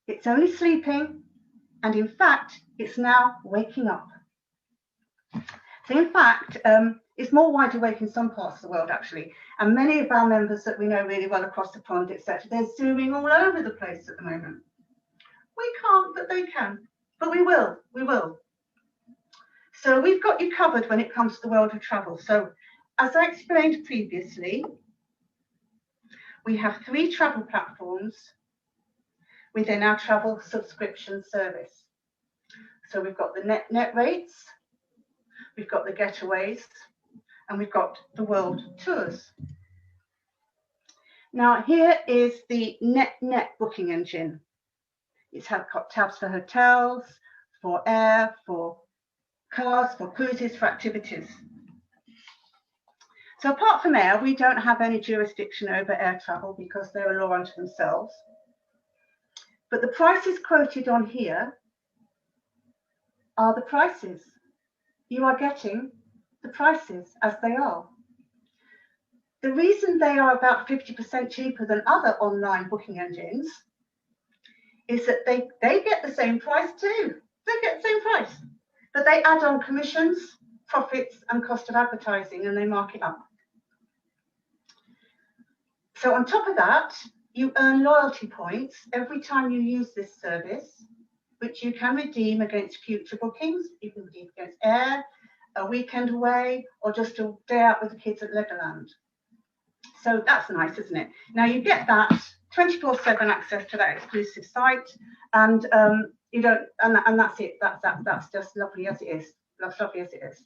It's only sleeping, and in fact, it's now waking up. So in fact, it's more wide awake in some parts of the world, actually. And many of our members that we know really well across the pond, etc., they're zooming all over the place at the moment. We can't, but they can. But we will. So we've got you covered when it comes to the world of travel. So as I explained previously, we have 3 travel platforms within our travel subscription service. So we've got the net rates, we've got the getaways, and we've got the world tours. Now here is the net booking engine. It's got tabs for hotels, for air, for cars, for cruises, for activities. So apart from air, we don't have any jurisdiction over air travel because they're a law unto themselves. But the prices quoted on here are the prices. You are getting the prices as they are. The reason they are about 50% cheaper than other online booking engines is that they get the same price too. They get the same price, but they add on commissions, profits, and cost of advertising, and they mark it up. So on top of that, you earn loyalty points every time you use this service, which you can redeem against future bookings. You can redeem against air, a weekend away, or just a day out with the kids at Legoland. So that's nice, isn't it? Now you get that 24/7 access to that exclusive site, and you don't, and that's it. That's just lovely as it is. That's lovely as it is.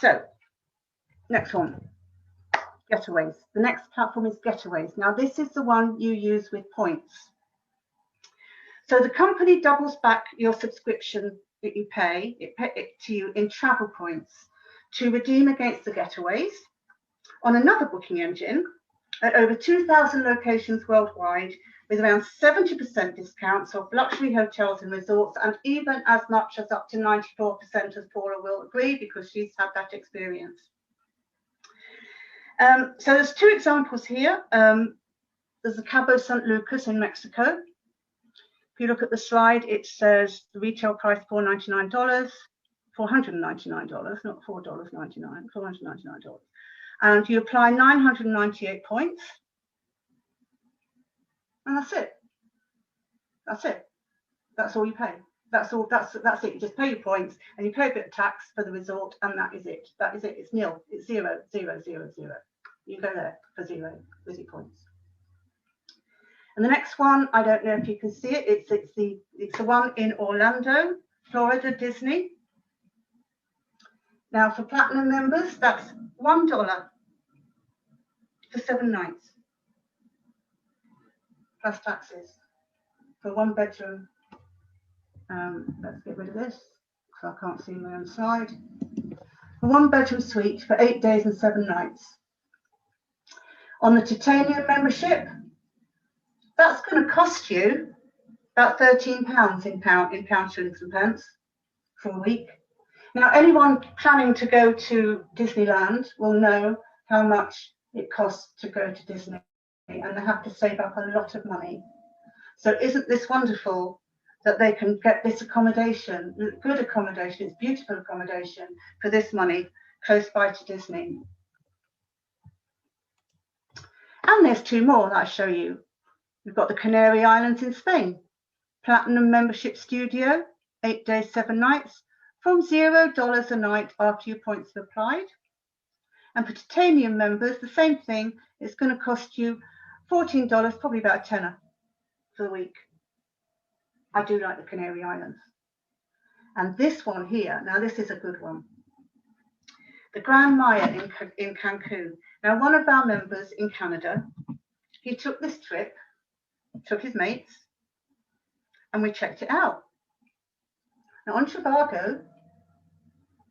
So next one, Getaways. The next platform is Getaways. Now this is the one you use with points. So the company doubles back your subscription that you pay, it to you in travel points to redeem against the getaways on another booking engine at over 2,000 locations worldwide, with around 70% discounts of luxury hotels and resorts, and even as much as up to 94%, as Paula will agree, because she's had that experience. So there's 2 examples here. There's the Cabo San Lucas in Mexico. If you look at the slide, it says the retail price $499, not $4.99, $499. And you apply 998 points. And that's it. That's it. That's all you pay. That's all. That's it. You just pay your points and you pay a bit of tax for the resort, and that is it. That is it. It's nil. It's 0, 0, 0, 0. You go there for 0 with your points. And the next one, I don't know if you can see it. It's the one in Orlando, Florida, Disney. Now for platinum members, that's $1 for 7 nights, plus taxes, for 1 bedroom. Let's get rid of this because I can't see my own slide. A 1 bedroom suite for 8 days and 7 nights. On the titanium membership, that's going to cost you about £13 in pound shillings and pence for a week. Now, anyone planning to go to Disneyland will know how much it costs to go to Disney, and they have to save up a lot of money. So isn't this wonderful that they can get this accommodation, good accommodation, it's beautiful accommodation for this money close by to Disney. And there's 2 more that I show you. We've got the Canary Islands in Spain, Platinum Membership Studio, 8 days, 7 nights, from $0 a night after your points are applied. And for titanium members, the same thing. It's going to cost you $14, probably about a tenner for the week. I do like the Canary Islands. And this one here, now this is a good one. The Grand Maya in Cancun. Now, one of our members in Canada, he took this trip, took his mates, and we checked it out. Now on Trivago,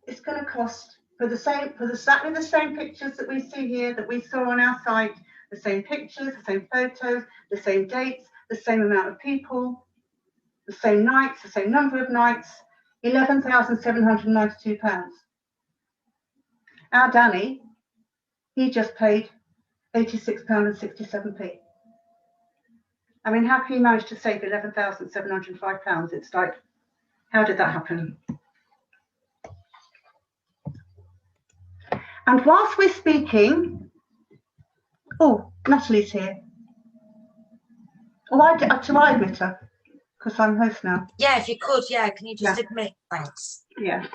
it's going to cost for exactly the same pictures that we see here, that we saw on our site, the same pictures, the same photos, the same dates, the same amount of people, the same nights, the same number of nights, £11,792. Our Danny, he just paid £86.67. I mean, how can you manage to save £11,705? It's like, how did that happen? And whilst we're speaking, oh, Natalie's here. Oh, do I admit her? Because I'm host now. Yeah, if you could, yeah. Can you just admit? Thanks. Yeah.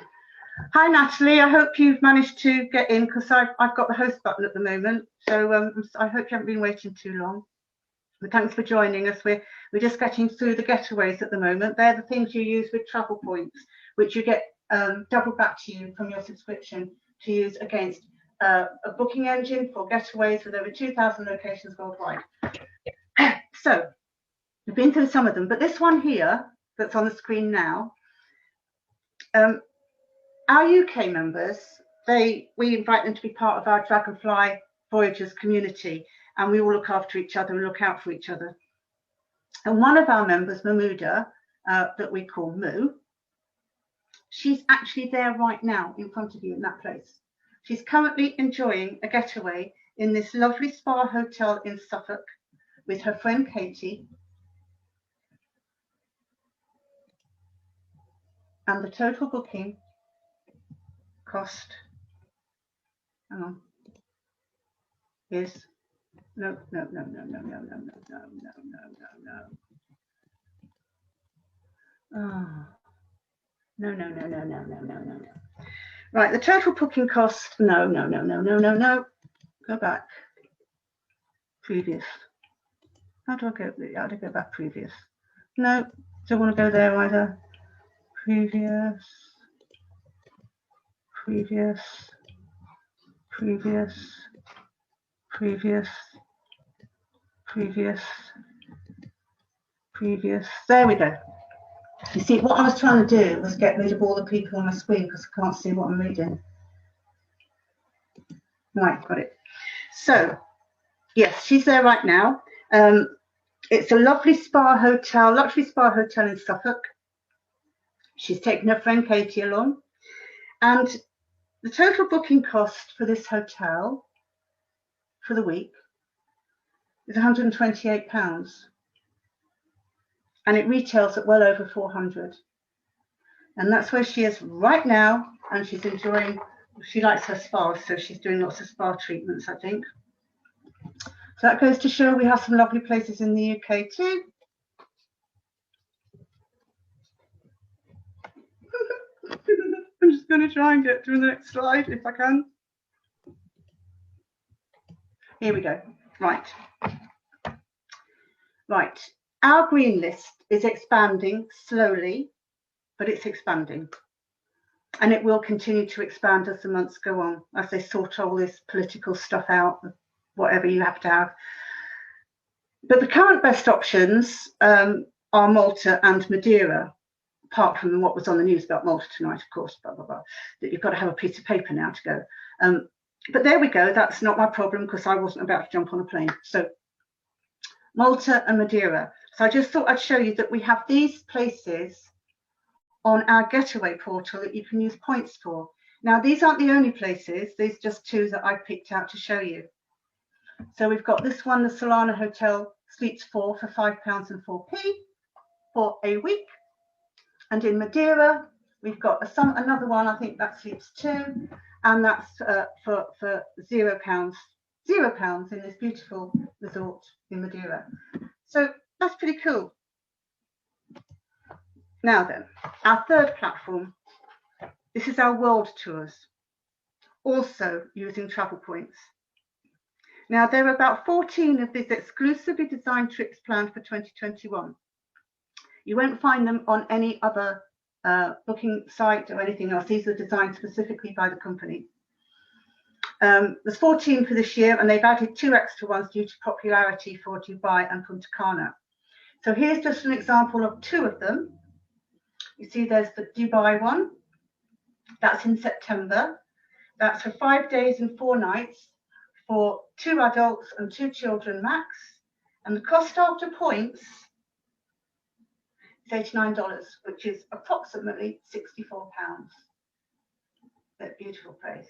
Hi, Natalie. I hope you've managed to get in, because I've got the host button at the moment. So I hope you haven't been waiting too long. But thanks for joining us. We're just getting through the getaways at the moment. They're the things you use with travel points, which you get doubled back to you from your subscription to use against a booking engine for getaways with over 2,000 locations worldwide. So we've been through some of them, but this one here that's on the screen now, our UK members, we invite them to be part of our Dragonfly Voyagers community, and we all look after each other and look out for each other. And one of our members, Mahmuda, that we call Moo, she's actually there right now in front of you in that place. She's currently enjoying a getaway in this lovely spa hotel in Suffolk with her friend Katie. And the total booking cost, hang on, is no. Oh, no. Right, the total booking cost, no. Go back. Previous. How do I go back previous? No, don't want to go there either. Previous. There we go. You see, what I was trying to do was get rid of all the people on my screen because I can't see what I'm reading. Right, got it. So, yes, she's there right now. It's a lovely spa hotel, luxury spa hotel in Suffolk. She's taken her friend Katie along. And the total booking cost for this hotel for the week is £128. And it retails at well over 400. And that's where she is right now. And she's enjoying, she likes her spa, so she's doing lots of spa treatments, I think. So that goes to show we have some lovely places in the UK too. I'm just going to try and get to the next slide if I can. Here we go. Right. Our green list is expanding slowly, but it's expanding. And it will continue to expand as the months go on, as they sort all this political stuff out, whatever you have to have. But the current best options are Malta and Madeira, apart from what was on the news about Malta tonight, of course, blah, blah, blah, that you've got to have a piece of paper now to go. But there we go. That's not my problem because I wasn't about to jump on a plane. So Malta and Madeira. So I just thought I'd show you that we have these places on our getaway portal that you can use points for. Now, these aren't the only places. These are just two that I picked out to show you. So we've got this one, the Solana Hotel Suites 4 for £5.04 for a week. And in Madeira, we've got another one, I think that's Suites 2, and that's for £0. £0 in this beautiful resort in Madeira. So that's pretty cool. Now then, our third platform, this is our world tours, also using travel points. Now, there are about 14 of these exclusively designed trips planned for 2021. You won't find them on any other booking site or anything else. These are designed specifically by the company. There's 14 for this year, and they've added 2 extra ones due to popularity for Dubai and Punta Cana. So here's just an example of 2 of them. You see there's the Dubai one. That's in September. That's for 5 days and 4 nights for 2 adults and 2 children max. And the cost after points is $89, which is approximately £64. That beautiful place.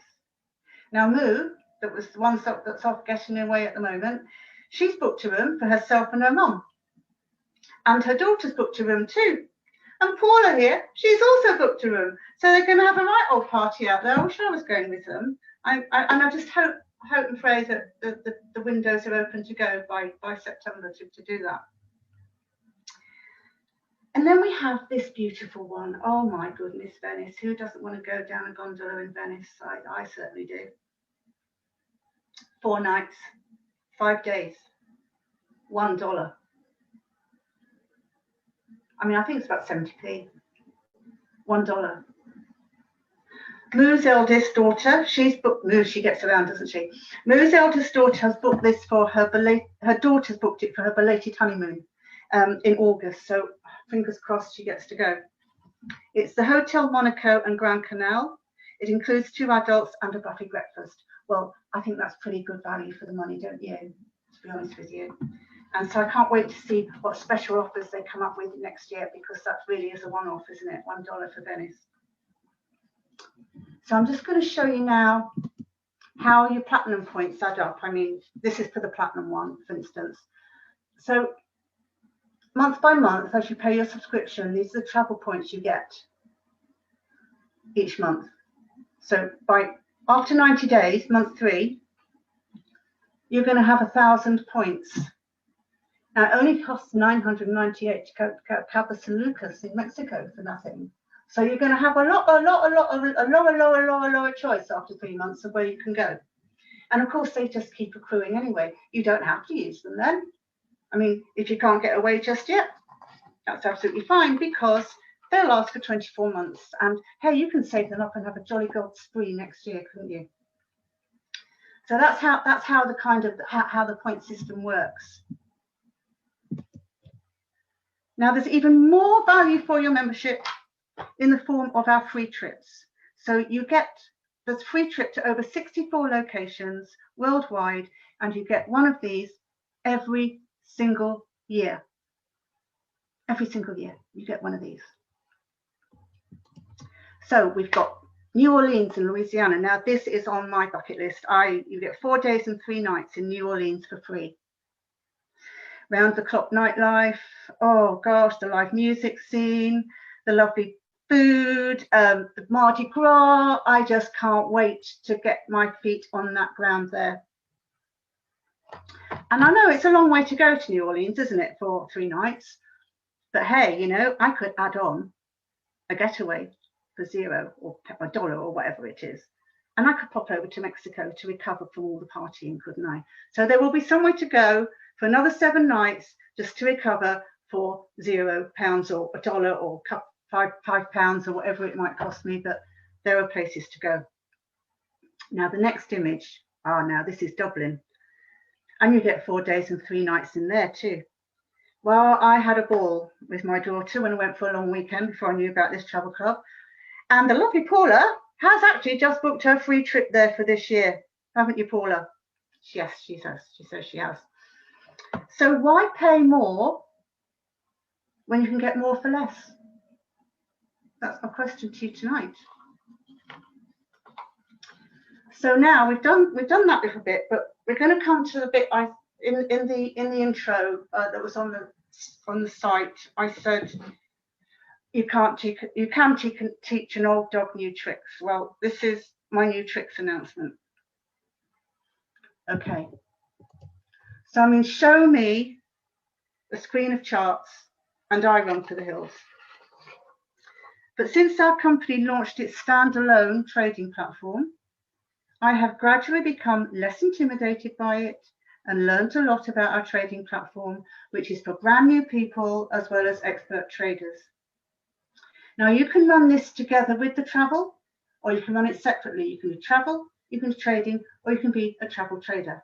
Now, Moo that was the one that's off getting away at the moment. She's booked a room for herself and her mum. And her daughter's booked a room too. And Paula here, she's also booked a room. So they're going to have a right old party out there. I wish I was going with them. And I just hope and pray that the windows are open to go by September to do that. And then we have this beautiful one. Oh my goodness, Venice. Who doesn't want to go down a gondola in Venice? I certainly do. 4 nights, 5 days, $1. I mean, I think it's about 70p. $1. Moo's eldest daughter, she's booked. Moo, she gets around, doesn't she? Moo's eldest daughter has booked this for her daughter's booked it for her belated honeymoon in August. So fingers crossed she gets to go. It's the Hotel Monaco and Grand Canal. It includes 2 adults and a buffet breakfast. Well, I think that's pretty good value for the money, don't you? To be honest with you. And so I can't wait to see what special offers they come up with next year, because that really is a one-off, isn't it? $1 for Venice. So I'm just going to show you now how your platinum points add up. I mean, this is for the platinum one, for instance. So month by month, as you pay your subscription, these are the travel points you get each month. So after 90 days, month 3, you're going to have 1,000 points. Now, it only costs $998 to go Cabo San Lucas in Mexico for nothing. So you're going to have a lower choice after 3 months of where you can go. And of course, they just keep accruing anyway. You don't have to use them then. I mean, if you can't get away just yet, that's absolutely fine, because they'll last for 24 months. And hey, you can save them up and have a jolly gold spree next year, couldn't you? So that's how the point system works. Now, there's even more value for your membership in the form of our free trips. So you get this free trip to over 64 locations worldwide, and you get one of these every single year. Every single year, you get one of these. So we've got New Orleans in Louisiana. Now, this is on my bucket list. You get 4 days and 3 nights in New Orleans for free. Round the clock nightlife. Oh gosh, the live music scene, the lovely food, the Mardi Gras. I just can't wait to get my feet on that ground there. And I know it's a long way to go to New Orleans, isn't it, for 3 nights? But hey, you know, I could add on a getaway for $0 or $1 or whatever it is. And I could pop over to Mexico to recover from all the partying, couldn't I? So there will be somewhere to go for another 7 nights just to recover for £0 or $1 or £5 or whatever it might cost me. But there are places to go. Now, the next image. Now this is Dublin. And you get 4 days and 3 nights in there too. Well, I had a ball with my daughter when I went for a long weekend before I knew about this travel club. And the lovely Paula has actually just booked her free trip there for this year. Haven't you, Paula? Yes, she says. She says she has. So why pay more when you can get more for less? That's my question to you tonight. So now we've done that little bit, but we're going to come to the bit in the intro that was on the site. I said you can teach an old dog new tricks. Well, this is my new tricks announcement. Okay. So I mean, show me a screen of charts and I run for the hills. But since our company launched its standalone trading platform, I have gradually become less intimidated by it and learned a lot about our trading platform, which is for brand new people as well as expert traders. Now, you can run this together with the travel, or you can run it separately. You can do travel, you can do trading, or you can be a travel trader.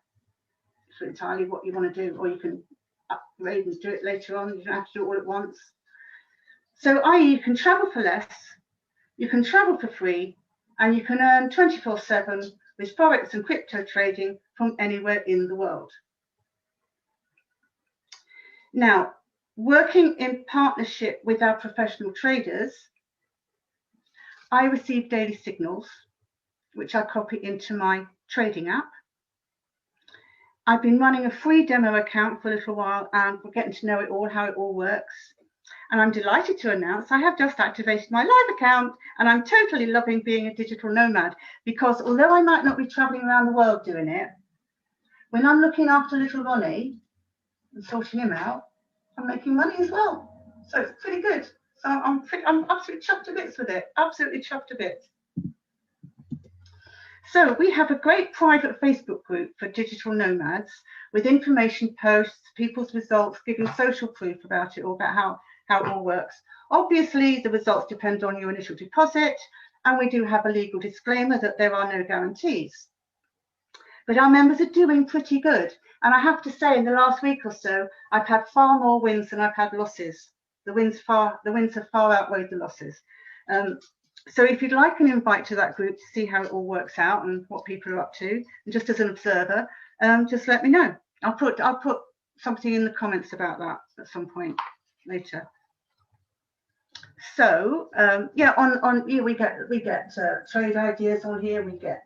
It's entirely what you want to do, or you can upgrade and do it later on. You don't have to do it all at once. So, i.e., you can travel for less, you can travel for free, and you can earn 24/7 with Forex and crypto trading from anywhere in the world. Now, working in partnership with our professional traders, I receive daily signals, which I copy into my trading app, I've been running a free demo account for a little while, and we're getting to know it all, how it all works. And I'm delighted to announce I have just activated my live account, and I'm totally loving being a digital nomad, because although I might not be traveling around the world doing it, when I'm looking after little Ronnie and sorting him out, I'm making money as well. So it's pretty good. So I'm absolutely chuffed to bits with it. Absolutely chuffed to bits. So we have a great private Facebook group for digital nomads with information posts, people's results, giving social proof about it all, about how it all works. Obviously, the results depend on your initial deposit, and we do have a legal disclaimer that there are no guarantees. But our members are doing pretty good. And I have to say, in the last week or so, I've had far more wins than I've had losses. The wins have far outweighed the losses. So if you'd like an invite to that group to see how it all works out and what people are up to, and just as an observer, just let me know. I'll put something in the comments about that at some point later. So yeah, we get trade ideas on here. We get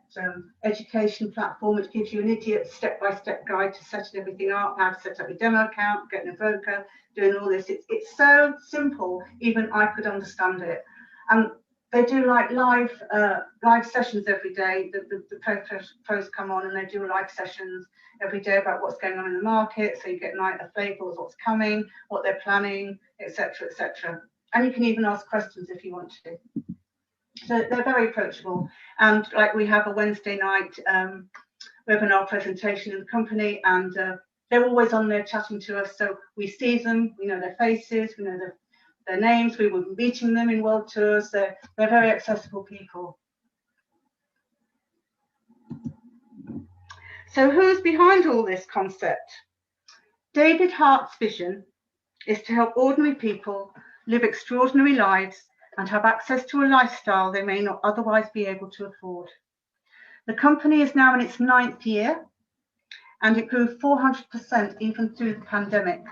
education platform, which gives you an idiot step-by-step guide to setting everything up, how to set up your demo account, getting a broker, doing all this. It's so simple, even I could understand it. They do like live sessions every day. The pros come on and they do live sessions every day about what's going on in the market. So you get a flavour of what's coming, what they're planning, etc., etc. And you can even ask questions if you want to. So they're very approachable. And like we have a Wednesday night webinar presentation in the company, and they're always on there chatting to us. So we see them, we know their faces, we know their names, we will be meeting them in world tours. They're very accessible people. So who's behind all this concept? David Hart's vision is to help ordinary people live extraordinary lives and have access to a lifestyle they may not otherwise be able to afford. The company is now in its 9th year, and it grew 400% even through the pandemic.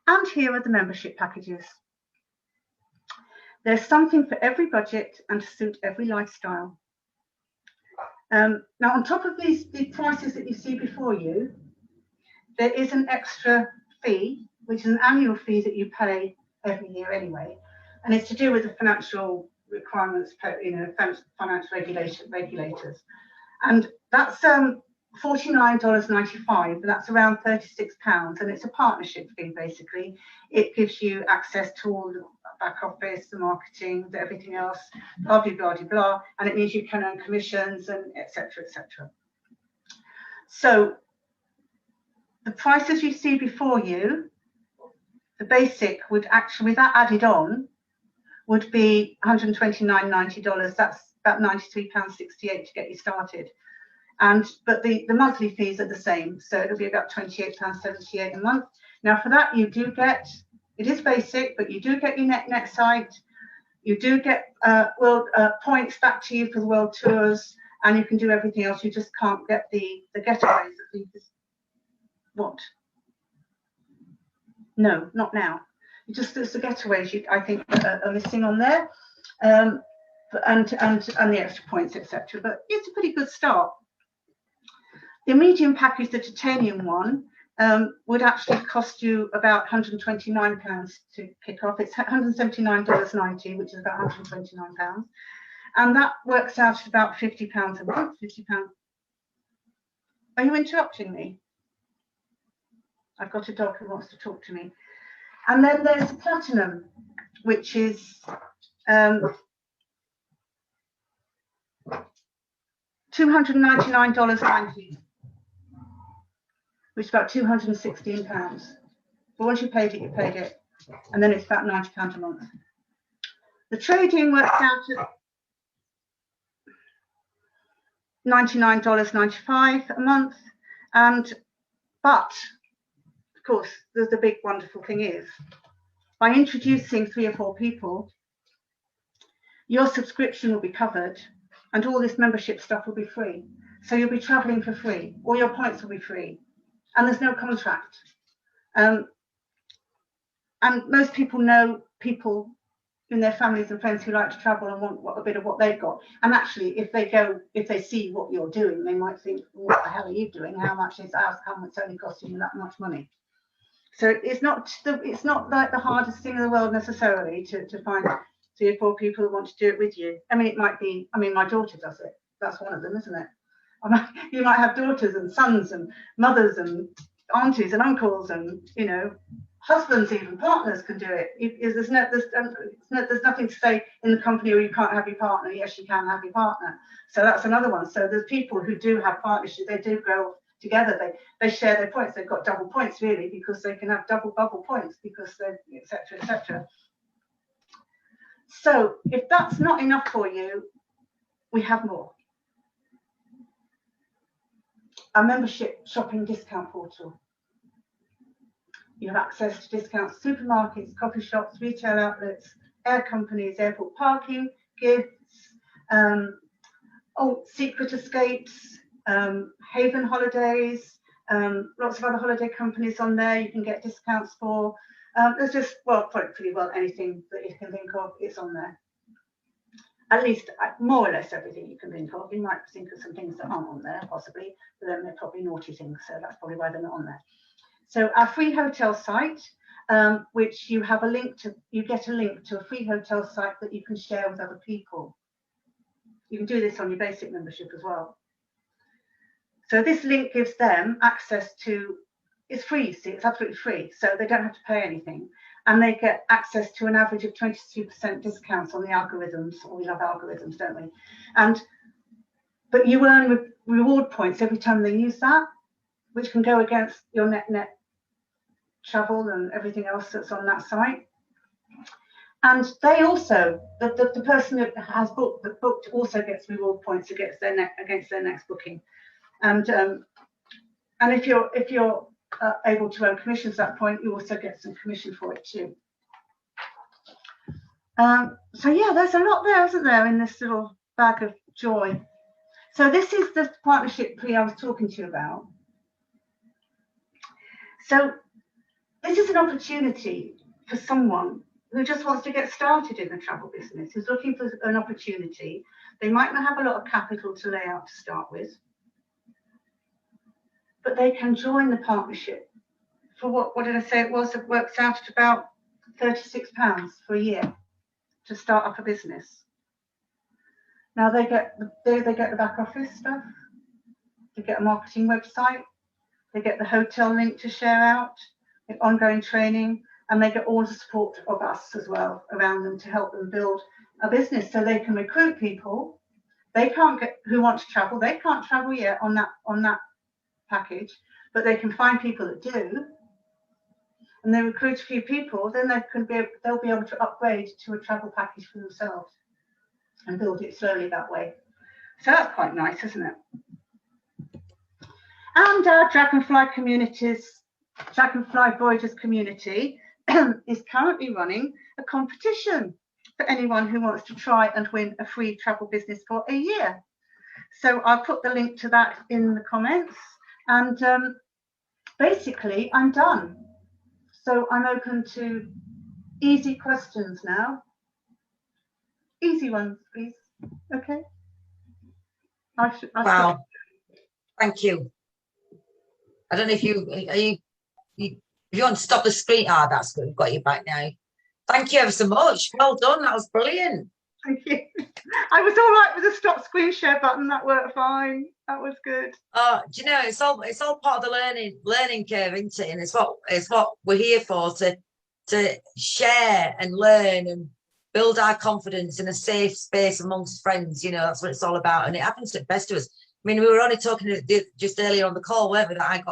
And here are the membership packages. There's something for every budget and to suit every lifestyle. Now, on top of the prices that you see before you, there is an extra fee, which is an annual fee that you pay every year anyway, and it's to do with the financial requirements, financial regulators. And that's $49.95, that's around £36, and it's a partnership fee basically. It gives you access to all the back office, the marketing, everything else, blah, blah, blah, blah, and it means you can earn commissions and etc., etc. So the prices you see before you, the basic would actually, with that added on, would be $129.90. That's about £93.68 to get you started. But the monthly fees are the same, so it'll be about £28.78 a month. Now for that you do get, it is basic, but you do get your net site, you do get points back to you for the world tours, and you can do everything else. You just can't get the getaways. What? No, not now. Just the getaways I think are missing on there, and the extra points, etc. But it's a pretty good start. The medium package, the titanium one, would actually cost you about £129 to kick off. It's $179.90, which is about £129, and that works out at about £50 a month. £50. Are you interrupting me? I've got a dog who wants to talk to me. And then there's platinum, which is $299.90, which is about £216. But once you paid it, you paid it. And then it's about £90 a month. The trading works out at $99.95 a month. But of course, the big wonderful thing is, by introducing 3 or 4 people, your subscription will be covered and all this membership stuff will be free. So you'll be traveling for free, all your points will be free, and there's no contract. And most people know people, in their families and friends who like to travel and want a bit of what they've got. And actually, if they see what you're doing, they might think, what the hell are you doing? How much is ours? How much it's only costing you that much money? So it's not like the hardest thing in the world necessarily to find 3 or 4 people who want to do it with you. I mean, it might be, I mean, my daughter does it. That's one of them, isn't it? You might have daughters and sons and mothers and aunties and uncles and, you know, husbands, even partners can do it. There's nothing to say in the company, or you can't have your partner. Yes, you can have your partner. So that's another one. So there's people who do have partnerships. They do go together. They share their points. They've got double points really, because they can have double bubble points, because they're etc. etc. So if that's not enough for you, we have more. Our membership shopping discount portal. You have access to discounts, supermarkets, coffee shops, retail outlets, air companies, airport parking, gifts, secret escapes, Haven holidays, lots of other holiday companies on there you can get discounts for. There's just, well, pretty well anything that you can think of, it's on there. At least more or less everything you can think of. You might think of some things that aren't on there, possibly, but then they're probably naughty things, so that's probably why they're not on there. So our free hotel site, which you have a link to, you get a link to a free hotel site that you can share with other people. You can do this on your basic membership as well. So this link gives them access to, it's free, see, it's absolutely free, so they don't have to pay anything. And they get access to an average of 22% discounts on the algorithms. Or we love algorithms, don't we? But you earn reward points every time they use that, which can go against your net travel and everything else that's on that site. And they also, the person that has booked also gets reward points against their next booking. And if you're able to earn commissions at that point, you also get some commission for it too. So yeah, there's a lot there, isn't there, in this little bag of joy. So this is the partnership I was talking to you about. So this is an opportunity for someone who just wants to get started in the travel business, who's looking for an opportunity. They might not have a lot of capital to lay out to start with, but they can join the partnership for what did I say it was? It works out at about £36 for a year to start up a business. Now they get the back office stuff, they get a marketing website, they get the hotel link to share out, the ongoing training, and they get all the support of us as well around them to help them build a business, so they can recruit people. They can't get who want to travel. They can't travel yet on that package, but they can find people that do, and they recruit a few people. Then they'll be able to upgrade to a travel package for themselves and build it slowly that way. So that's quite nice, isn't it? And our Dragonfly Voyagers community is currently running a competition for anyone who wants to try and win a free travel business for a year. So I'll put the link to that in the comments. And basically, I'm done. So I'm open to easy questions now. Easy ones, please. Okay. Wow. Thank you. I don't know if if you want to stop the screen. Ah, that's good. We've got you back now. Thank you ever so much. Well done. That was brilliant. Thank you. I was all right with the stop screen share button. That worked fine. That was good. Oh, do you know, it's all part of the learning curve, isn't it? And it's what we're here for, to share and learn and build our confidence in a safe space amongst friends. You know, that's what it's all about. And it happens to the best of us. I mean, we were only talking just earlier on the call, weren't we, that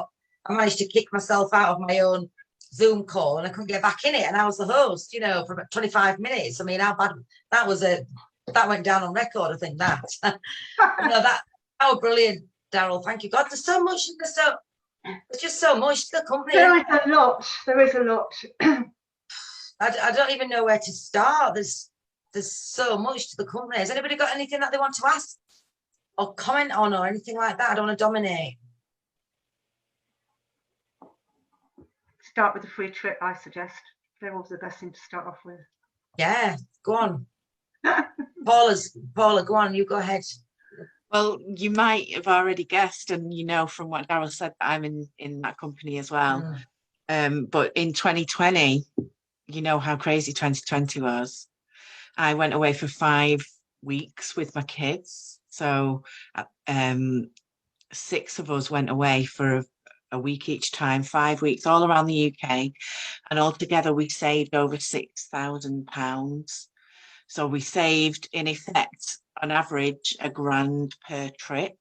I managed to kick myself out of my own Zoom call and I couldn't get back in it. And I was the host, you know, for about 25 minutes. I mean, how bad that was. That went down on record, I think that. That was brilliant, Darrell. Thank you, God. There's so much. There's just so much to the company. There is a lot. There is a lot. I don't even know where to start. There's so much to the company. Has anybody got anything that they want to ask or comment on or anything like that? I don't want to dominate. Start with a free trip, I suggest. They're always the best thing to start off with. Yeah, go on. Paula, go on, you go ahead. Well, you might have already guessed, and you know from what Darrell said that I'm in that company as well. But in 2020, you know how crazy 2020 was. I went away for 5 weeks with my kids. So 6 of us went away for a week each time, 5 weeks all around the UK. And altogether we saved over £6,000. So we saved, in effect, on average, £1,000 per trip.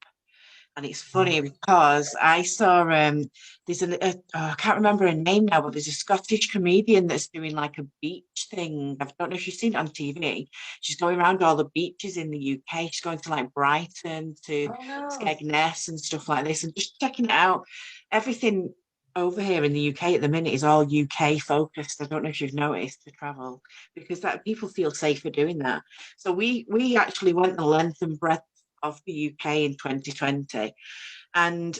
And it's funny because I saw there's I can't remember her name now, but there's a Scottish comedian that's doing like a beach thing. I don't know if you've seen it on TV. She's going around all the beaches in the UK. She's going to like Brighton to Skegness and stuff like this, and just checking it out. Everything over here in the UK at the minute is all UK focused. I don't know if you've noticed to travel, because that people feel safer doing that. So we actually went the length and breadth of the UK in 2020, and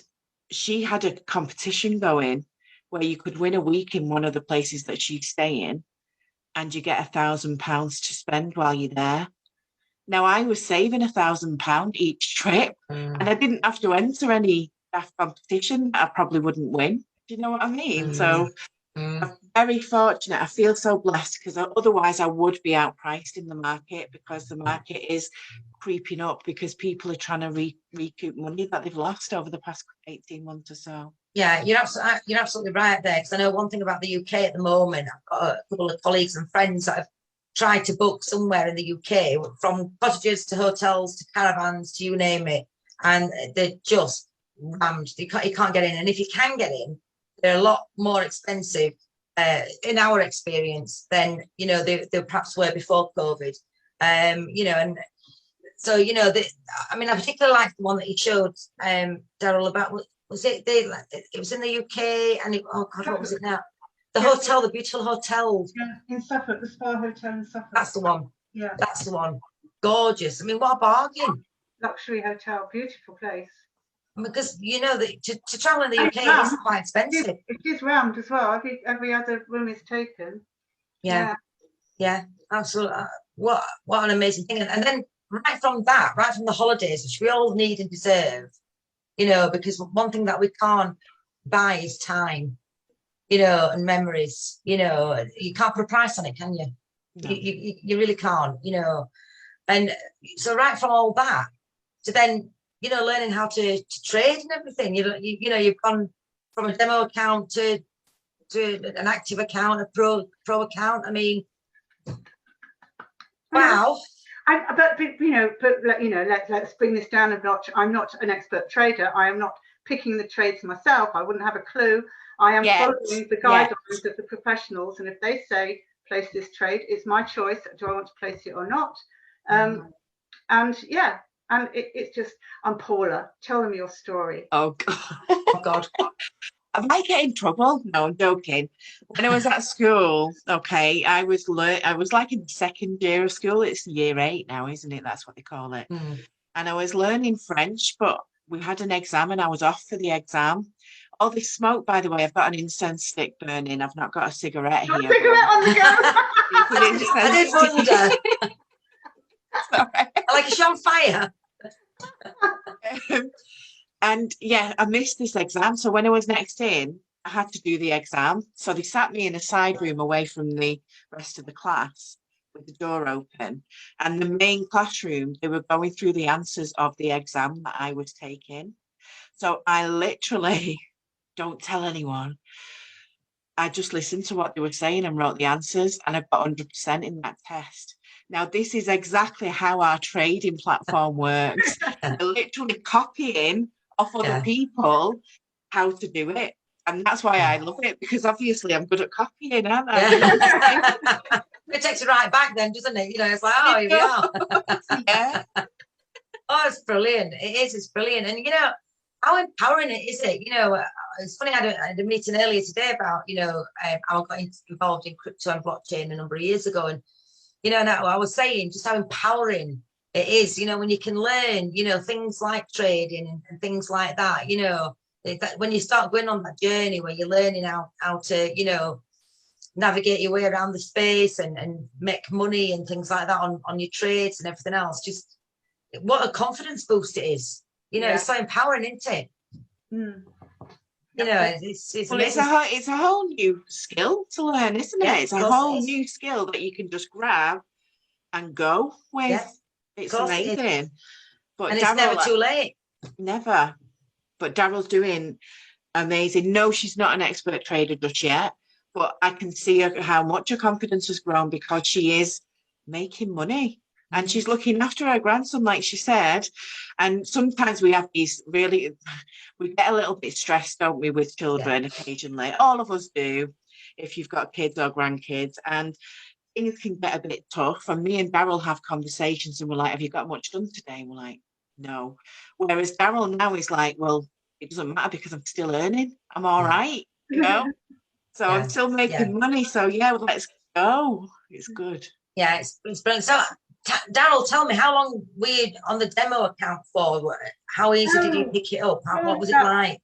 she had a competition going where you could win a week in one of the places that she's staying, and you get £1,000 to spend while you're there. Now I was saving £1,000 each trip, and I didn't have to enter any competition that I probably wouldn't win. Do you know what I mean? So I'm very fortunate. I feel so blessed, because otherwise I would be outpriced in the market, because the market is creeping up because people are trying to recoup money that they've lost over the past 18 months or so. Yeah, you're absolutely right there, because I know one thing about the UK at the moment. I've got a couple of colleagues and friends that have tried to book somewhere in the UK, from cottages to hotels to caravans to you name it, and they're just rammed. You can't get in, and if you can get in, they're a lot more expensive in our experience than they perhaps were before COVID. And so I mean, I particularly like the one that you showed, Darrell, about was it it was in the UK, and oh god, what was it now? The hotel, the beautiful hotel. Yeah, in Suffolk, the Spa Hotel in Suffolk. That's the one. Yeah, that's the one. Gorgeous. I mean, what a bargain. Luxury hotel, beautiful place. Because to travel in the UK is quite expensive. It is rammed as well. Every other room is taken. Yeah, absolutely. What an amazing thing. And then right from the holidays, which we all need and deserve, because one thing that we can't buy is time, and memories. You can't put a price on it, can you? No. You really can't, and so right from all that to then learning how to trade and everything. You've gone from a demo account to an active account, a pro account. I mean, wow. Let's bring this down a notch. I'm not an expert trader. I am not picking the trades myself. I wouldn't have a clue. I am following the guidelines of the professionals, and if they say place this trade, it's my choice. Do I want to place it or not? And it's just, I'm Paula. Tell them your story. Oh God. I might get in trouble. No, I'm joking. When I was at school, I was like in the second year of school. It's year 8 now, isn't it? That's what they call it. And I was learning French, but we had an exam and I was off for the exam. All this smoke, by the way, I've got an incense stick burning. I've not got a cigarette here. A cigarette on the go. I did wonder. Sorry. Like it's on fire. And I missed this exam. So when I was next in, I had to do the exam. So they sat me in a side room away from the rest of the class with the door open. And the main classroom, they were going through the answers of the exam that I was taking. So I literally, don't tell anyone, I just listened to what they were saying and wrote the answers, and I got 100% in that test. Now, this is exactly how our trading platform works. They're literally copying off other people how to do it. And that's why I love it, because obviously I'm good at copying, aren't I? It takes it right back then, doesn't it? It's like, oh, here we are. Yeah. Oh, it's brilliant. It's brilliant. And, how empowering it is it? It's funny, I had a meeting earlier today about, I got involved in crypto and blockchain a number of years ago. And, and I was saying just how empowering it is, when you can learn, things like trading and things like that, when you start going on that journey where you're learning how to, navigate your way around the space and make money and things like that on your trades and everything else. Just what a confidence boost it is. You know, it's so empowering, isn't it? Mm. You know, it's Well, amazing. it's a whole new skill to learn, isn't it? Yeah, It's of a course whole it is. new skill that you can just grab and go with. Yeah, It's course it is. amazing. But And it's never Darrell, too late. never. But Darrell's doing amazing. No, she's not an expert trader just yet, but I can see how much her confidence has grown because she is making money and she's looking after her grandson, like she said. And sometimes we have these really, we get a little bit stressed, don't we, with children occasionally. All of us do, if you've got kids or grandkids. And things can get a bit tough. And me and Darrell have conversations and we're like, have you got much done today? And we're like, no. Whereas Darrell now is like, well, it doesn't matter because I'm still earning. I'm all right, you know? So I'm still making money. So yeah, well, let's go. It's good. Yeah, it's brilliant. So, Darrell, tell me, how long were you on the demo account for? How easy did you pick it up? What was it like?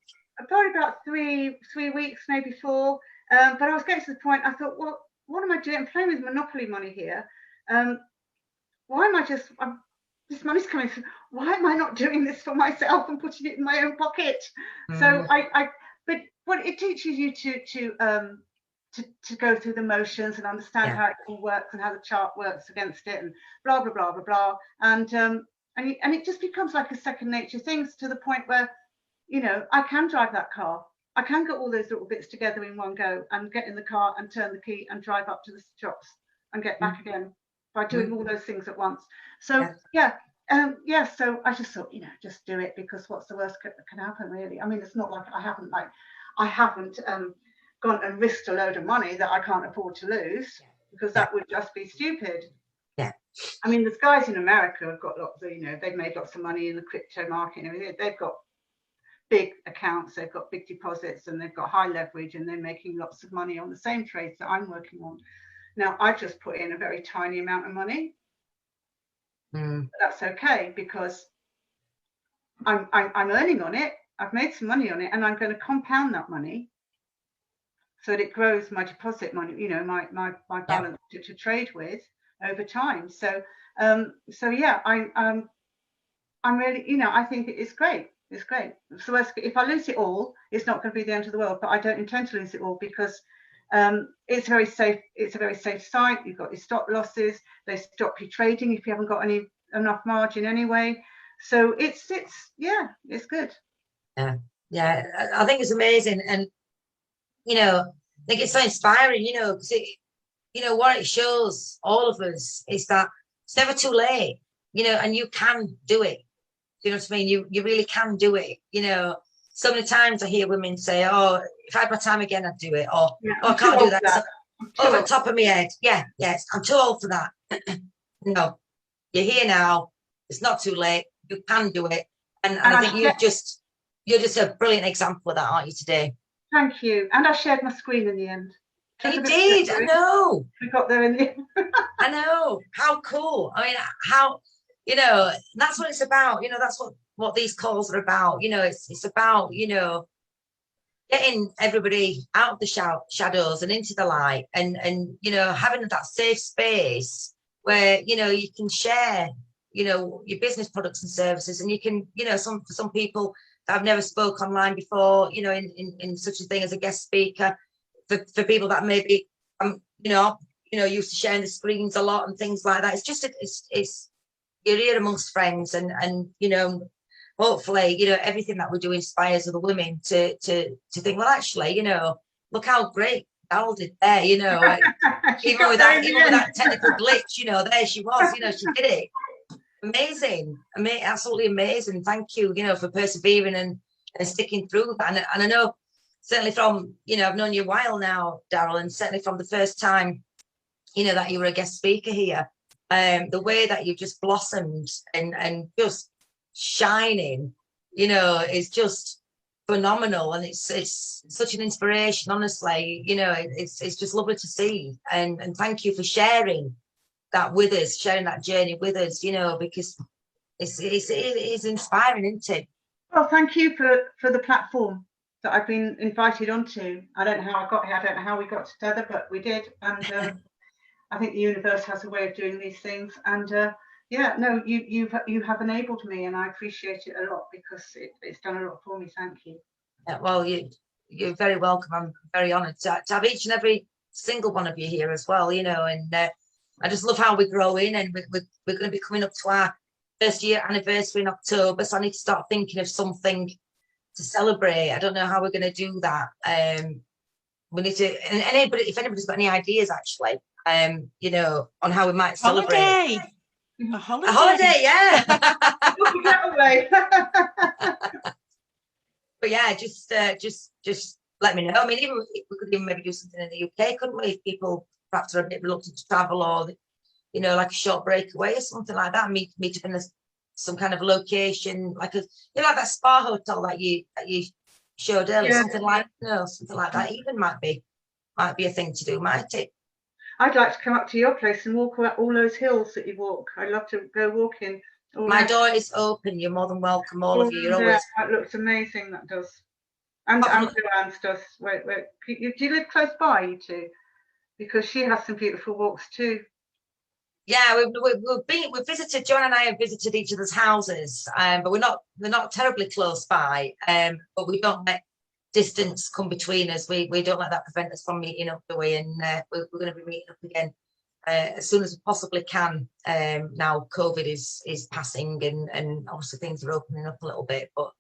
Probably about three weeks, maybe 4. But I was getting to the point, I thought, well, what am I doing? I'm playing with Monopoly money here. Why am I this money's coming through. Why am I not doing this for myself and putting it in my own pocket? So but it teaches you to go through the motions and understand how it all works and how the chart works against it and blah blah blah blah blah. And it just becomes like a second nature thing to the point where, you know, I can drive that car. I can get all those little bits together in one go and get in the car and turn the key and drive up to the shops and get back again by doing all those things at once. So so I just thought, you know, just do it, because what's the worst that can happen, really? I mean, it's not like I haven't gone and risked a load of money that I can't afford to lose, because that would just be stupid. Yeah. I mean, there's guys in America who've got lots of, you know, they've made lots of money in the crypto market and everything. They've got big accounts, they've got big deposits, and they've got high leverage, and they're making lots of money on the same trades that I'm working on. Now, I just put in a very tiny amount of money. But that's okay, because I'm earning on it. I've made some money on it, and I'm going to compound that money so that it grows my deposit money, you know, my balance to trade with over time. So yeah, I'm really, you know, I think it's great. It's great. So if I lose it all, it's not going to be the end of the world. But I don't intend to lose it all, because it's very safe. It's a very safe site. You've got your stop losses. They stop you trading if you haven't got enough margin anyway. So it's good. Yeah, I think it's amazing, and you know, I think it's so inspiring. You know, because you know what it shows all of us is that it's never too late. You know, and you can do it. You know what I mean? You really can do it. You know, so many times I hear women say, "Oh, if I had my time again, I'd do it," or "Oh, I can't do that. Over the top of my head." Yes, I'm too old for that. No, you're here now. It's not too late. You can do it, and I think you're just a brilliant example of that, aren't you, today? Thank you. And I shared my screen in the end. You did. I know. We got there in the end. I know. How cool. I mean, how, you know, that's what it's about. You know, that's what these calls are about. You know, it's about, you know, getting everybody out of the shadows and into the light, and you know, having that safe space where, you know, you can share, you know, your business products and services, and you can, you know, for some people that have never spoke online before, you know, in such a thing as a guest speaker, for people that maybe you know, used to sharing the screens a lot and things like that. It's just it's you're here amongst friends, and you know, hopefully, you know, everything that we do inspires other women to think, well, actually, you know, look how great Darrell did there, you know, even with that technical glitch, you know, there she was, you know, she did it. Amazing, absolutely amazing. Thank you, you know, for persevering and sticking through that. And I know, certainly from, you know, I've known you a while now, Darrell, and certainly from the first time, you know, that you were a guest speaker here, the way that you just blossomed and just shining, you know, is just phenomenal, and it's such an inspiration, honestly. You know, it's just lovely to see, and thank you for sharing that with us, sharing that journey with us, you know, because it is inspiring, isn't it? Well, thank you for the platform that I've been invited onto. I don't know how I got here. I don't know how we got together, but we did. And I think the universe has a way of doing these things. And yeah, no, you have enabled me, and I appreciate it a lot, because it's done a lot for me. Thank you. Yeah, well, you're very welcome. I'm very honoured to have each and every single one of you here as well, you know, and I just love how we're growing, and we're going to be coming up to our first year anniversary in October, so I need to start thinking of something to celebrate. I don't know how we're going to do that. We need to, and anybody, if anybody's got any ideas, actually, you know, on how we might celebrate. A holiday. A holiday, yeah. But yeah, just let me know. I mean, even we could even maybe do something in the UK, couldn't we? If people perhaps are a bit reluctant to travel, or you know, like a short break away or something like that. Meet up in some kind of location, like a, you know, like that spa hotel that you showed earlier, something like that. Even might be a thing to do, might it? I'd like to come up to your place and walk all those hills that you walk. I'd love to go walking. My door is open. You're more than welcome, all of you. You're always. That looks amazing. That does. And Joanne's does. Wait. Do you live close by, you two? Because she has some beautiful walks too. Yeah, we've visited. Joanne and I have visited each other's houses, but they're not terribly close by. But we don't let distance come between us. We don't let that prevent us from meeting up, do we? And we're going to be meeting up again as soon as we possibly can. Now COVID is passing, and obviously things are opening up a little bit. But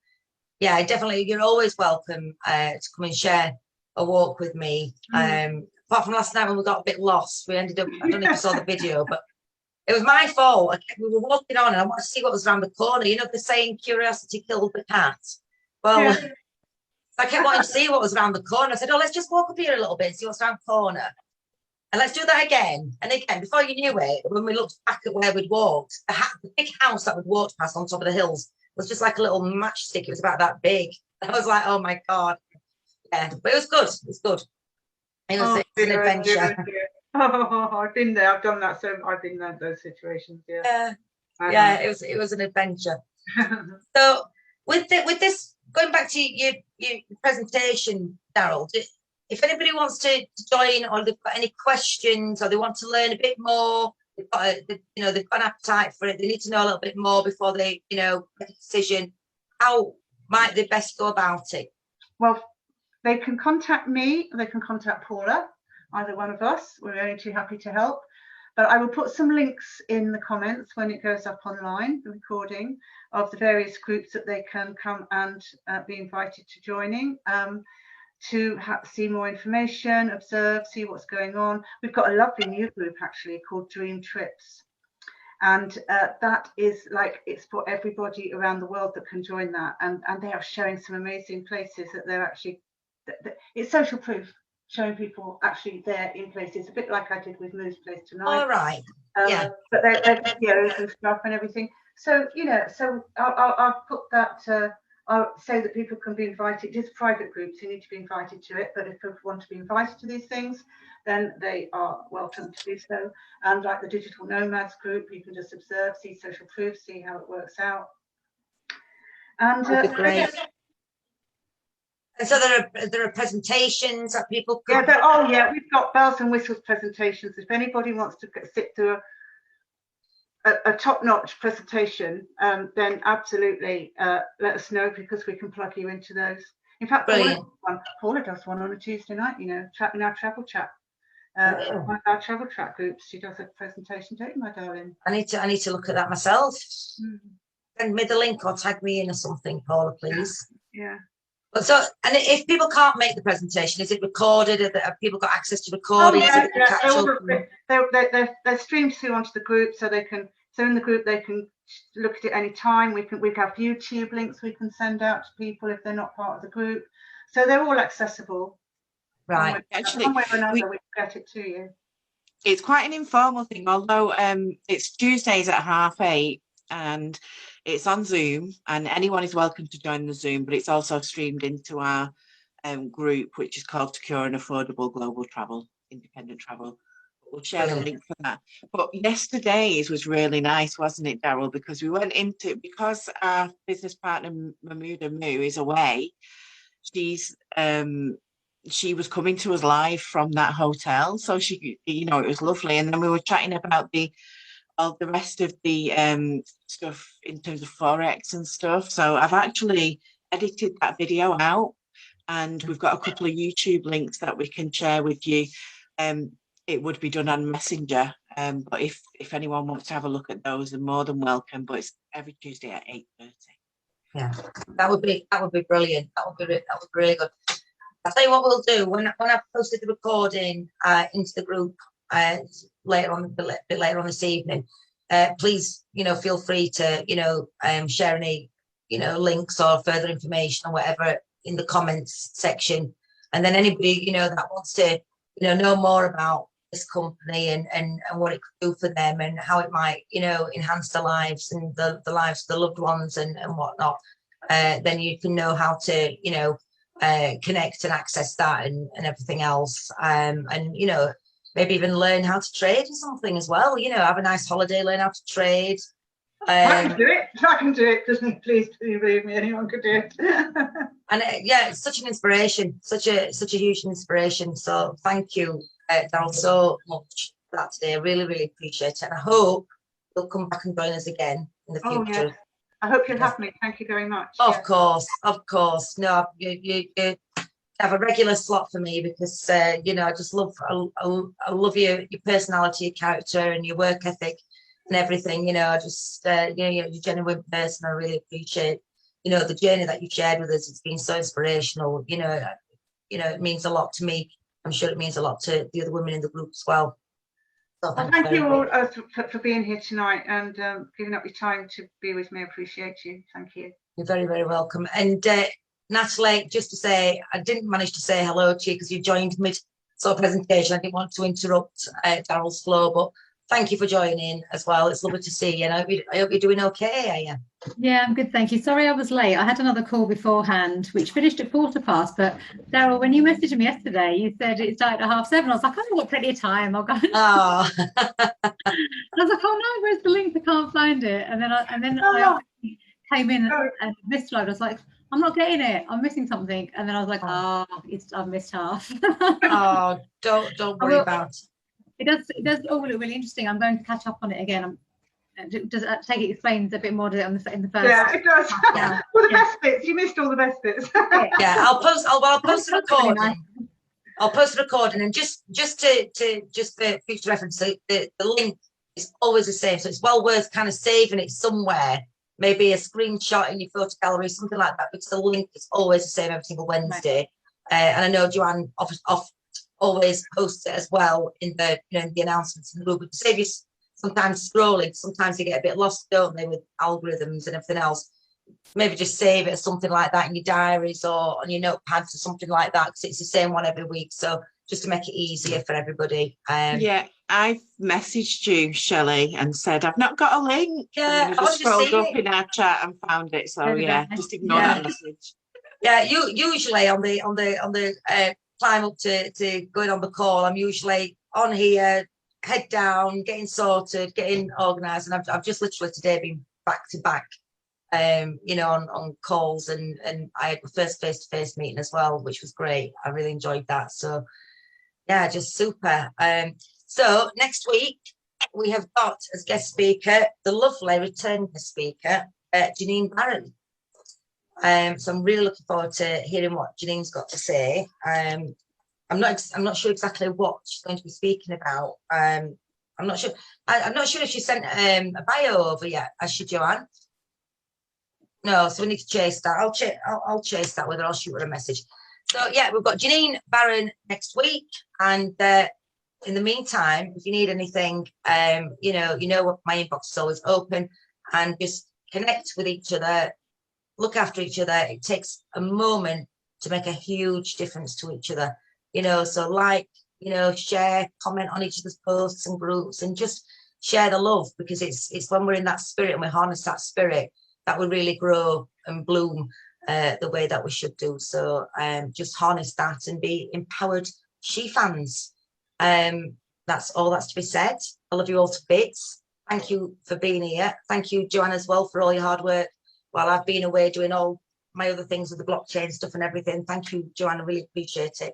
yeah, definitely, you're always welcome to come and share a walk with me. Apart from last night when we got a bit lost, we ended up, I don't know if you saw the video, but it was my fault. We were walking on, and I wanted to see what was around the corner. You know, the saying, curiosity killed the cat. Well, yeah. I kept wanting to see what was around the corner. I said, oh, let's just walk up here a little bit and see what's around the corner. And let's do that again. And again, before you knew it, when we looked back at where we'd walked, the big house that we'd walked past on top of the hills was just like a little matchstick. It was about that big. And I was like, oh my God. Yeah, but it was good. It was good. It was an adventure. Oh, I've been there. I've done that. So I've been in those situations. Yeah. Yeah. It was an adventure. So with this, going back to your presentation, Darrell, if anybody wants to join, or they've got any questions, or they want to learn a bit more, they've got an appetite for it, they need to know a little bit more before they, make a decision, how might they best go about it? Well, they can contact me, or they can contact Paula, either one of us. We're only too happy to help. But I will put some links in the comments when it goes up online, the recording of the various groups that they can come and be invited to joining, to see more information, observe, see what's going on. We've got a lovely new group actually called Dream Trips. And that is like, it's for everybody around the world that can join that. And they are showing some amazing places that they're actually, it's social proof, showing people actually there in places, a bit like I did with Moo's Place tonight. All right. Yeah. But they're videos and stuff and everything. So, so I'll put that, I'll say that people can be invited. Just private groups, you need to be invited to it. But if people want to be invited to these things, then they are welcome to do so. And like the Digital Nomads group, you can just observe, see social proof, see how it works out. And great. And so there are presentations that people could... Yeah, we've got bells and whistles presentations. If anybody wants to sit through a top-notch presentation, then absolutely let us know, because we can plug you into those. In fact, Paula does one on a Tuesday night, in our travel chat. One of our travel chat groups, she does a presentation, don't you, my darling? I need to look at that myself. Send me the link or tag me in or something, Paula, please. Yeah. So, and if people can't make the presentation, is it recorded? Have people got access to recordings? They're streamed through onto the group, so they can. So in the group, they can look at it any time. We have YouTube links we can send out to people if they're not part of the group. So they're all accessible. Right. Actually, one way or another, we can get it to you. It's quite an informal thing, although it's Tuesdays at 8:30, and it's on Zoom, and anyone is welcome to join the Zoom, but it's also streamed into our group, which is called Secure and Affordable Global Travel, Independent Travel. We'll share the link for that. But yesterday's was really nice, wasn't it, Darrell? Because we went into, because our business partner, Mahmood Moo, is away, she's she was coming to us live from that hotel, so she, you know, it was lovely. And then we were chatting about all the rest of the stuff in terms of forex and stuff. So I've actually edited that video out, and we've got a couple of YouTube links that we can share with you. It would be done on Messenger, but if anyone wants to have a look at those, they're more than welcome. But it's every Tuesday at 8:30. Yeah, that would be brilliant. That would be really good. I'll tell you what we'll do when I've posted the recording into the group later on, a bit later on this evening. Please, you know, feel free to, you know, share any, you know, links or further information or whatever in the comments section. And then anybody, you know, that wants to, you know more about this company and what it could do for them and how it might, you know, enhance their lives and the lives of the loved ones and whatnot, then you can know how to, you know, connect and access that and everything else. And, you know, maybe even learn how to trade or something as well, you know, have a nice holiday, learn how to trade. I can do it. I can do it. Doesn't please believe me, anyone could do it. And yeah, it's such an inspiration, such a huge inspiration. So thank you, Darrell, so much for that today. I really, really appreciate it. And I hope you'll come back and join us again in the future. Oh, yes. I hope you'll have me. Thank you very much. Of course. No, you have a regular slot for me because you know, I just love I love your personality, your character, and your work ethic and everything. You know, I just you know, you're a genuine person. I really appreciate, you know, the journey that you've shared with us. It's been so inspirational. You know, it means a lot to me. I'm sure it means a lot to the other women in the group as well. So thank you all for being here tonight and giving up your time to be with me. I appreciate you. Thank you. You're very, very welcome. And Natalie, just to say, I didn't manage to say hello to you because you joined mid sort of presentation. I didn't want to interrupt Darrell's flow, but thank you for joining as well. It's lovely to see you. And I hope you're doing okay, are you? Yeah, I'm good, thank you. Sorry I was late. I had another call beforehand, which finished at 15:15. But Darrell, when you messaged me yesterday, you said it started at 7:30. I was like, I've got plenty of time. I'll go. Oh. I was like, oh no, where's the link? I can't find it. And then I came in and missed load. I was like, I'm not getting it. I'm missing something. And then I was like, I've missed half. Oh, don't worry about it. It does all look really interesting. I'm going to catch up on it again. Does it take it explains a bit more in the first? Yeah, it does. Yeah. Well, the best bits. You missed all the best bits. Yeah, I'll post the recording. I'll post the recording, and just for future reference, the link is always the same, so it's well worth kind of saving it somewhere, maybe a screenshot in your photo gallery, something like that, because the link is always the same every single Wednesday. Right. And I know Joanne always posts it as well in the in the announcements in the group. To save you sometimes scrolling, sometimes you get a bit lost, don't they, with algorithms and everything else. Maybe just save it as something like that in your diaries or on your notepads or something like that, because it's the same one every week. So just to make it easier for everybody. Yeah, I've messaged you, Shelley, and said I've not got a link. Yeah, I just scrolled up in our chat and found it. So yeah, just ignore that message. Yeah, usually on the climb up to going on the call, I'm usually on here, head down, getting sorted, getting organised, and I've just literally today been back to back. On calls and I had the first face-to-face meeting as well, which was great. I really enjoyed that. So yeah, just super. So next week we have got as guest speaker the lovely return guest speaker, Janine Barron. So I'm really looking forward to hearing what Janine's got to say. I'm not sure exactly what she's going to be speaking about. I'm not sure. I'm not sure if she sent a bio over yet, has she, Joanne? No, so we need to chase that. I'll chase that with her. I'll shoot her a message. So yeah, we've got Janine Barron next week, and in the meantime, if you need anything, you know what, my inbox is always open, and just connect with each other, look after each other. It takes a moment to make a huge difference to each other. So share, comment on each other's posts and groups, and just share the love, because it's when we're in that spirit and we harness that spirit that we really grow and bloom the way that we should do. So just harness that and be empowered she fans. That's all that's to be said. I love you all to bits. Thank you for being here. Thank you, Joanne, as well, for all your hard work while I've been away doing all my other things with the blockchain stuff and everything. Thank you, Joanne. I really appreciate it.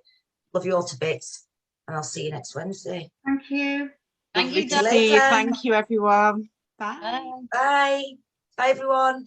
Love you all to bits. And I'll see you next Wednesday. Thank you. Thank Lovely you, to Deb. see you. Later. Thank you, everyone. Bye. Bye. Bye. Bye, everyone.